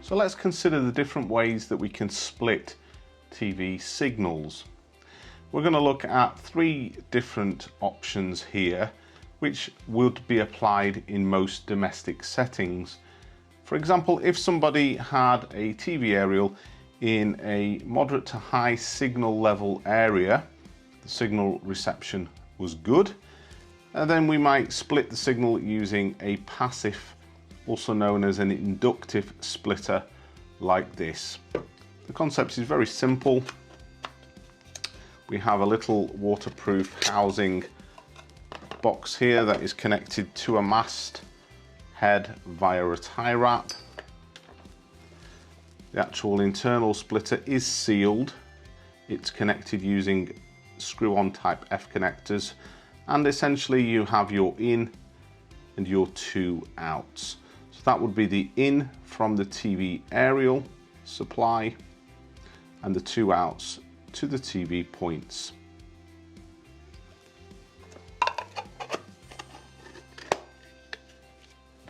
So let's consider the different ways that we can split TV signals. We're going to look at 3 different options here which would be applied in most domestic settings. For example, if somebody had a TV aerial in a moderate to high signal level area, the signal reception was good, and then we might split the signal using a passive, also known as an inductive splitter, like this. The concept is very simple. We have a little waterproof housing box here that is connected to a mast head via a tie wrap. The actual internal splitter is sealed. It's connected using screw-on type F connectors, and essentially you have your in and your 2 outs. So that would be the in from the TV aerial supply and the 2 outs to the TV points.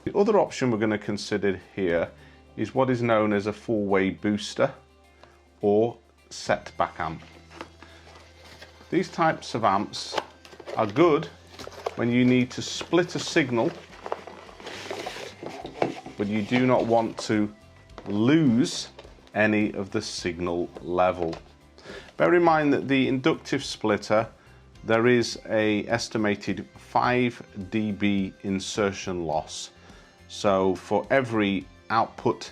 The other option we're going to consider here is what is known as a 4-way booster or setback amp. These types of amps are good when you need to split a signal, but you do not want to lose any of the signal level. Bear in mind that the inductive splitter, there is a estimated 5 dB insertion loss. So for every output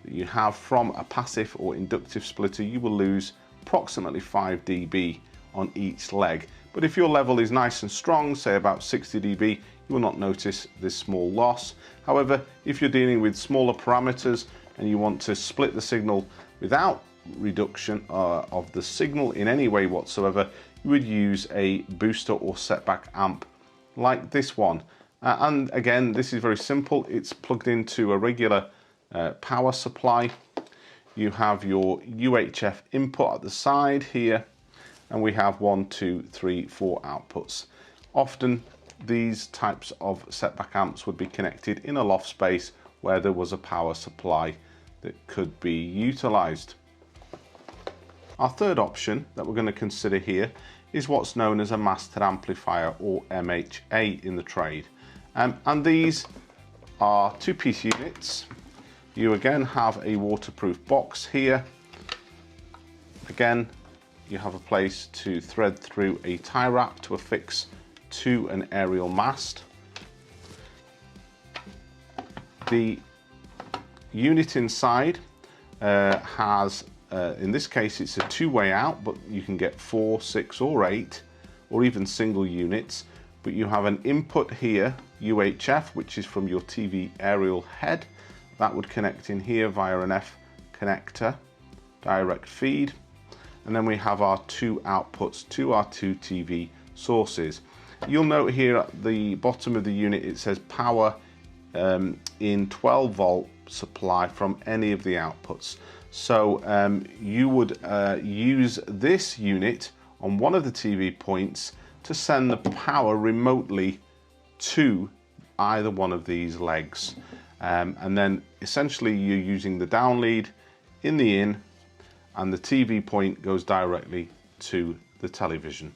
that you have from a passive or inductive splitter, you will lose approximately 5 dB on each leg. But if your level is nice and strong, say about 60 dB, you will not notice this small loss. However, if you're dealing with smaller parameters and you want to split the signal without reduction of the signal in any way whatsoever, you would use a booster or setback amp like this one. And again, this is very simple. It's plugged into a regular power supply. You have your UHF input at the side here, and we have 1, 2, 3, 4 outputs. Often these types of setback amps would be connected in a loft space where there was a power supply that could be utilized. Our third option that we're going to consider here is what's known as a master amplifier, or MHA in the trade. And these are 2-piece units. You again have a waterproof box here. Again, you have a place to thread through a tie wrap to affix to an aerial mast. The unit inside has, in this case it's a 2-way out, but you can get 4, 6 or 8 or even single units. But you have an input here, UHF, which is from your TV aerial head. That would connect in here via an F connector, direct feed. And then we have our 2 outputs to our 2 TV sources. You'll note here at the bottom of the unit it says power in 12 volt supply from any of the outputs. So you would use this unit on one of the TV points to send the power remotely to either one of these legs. And then essentially you're using the down lead in the in, and the TV point goes directly to the television.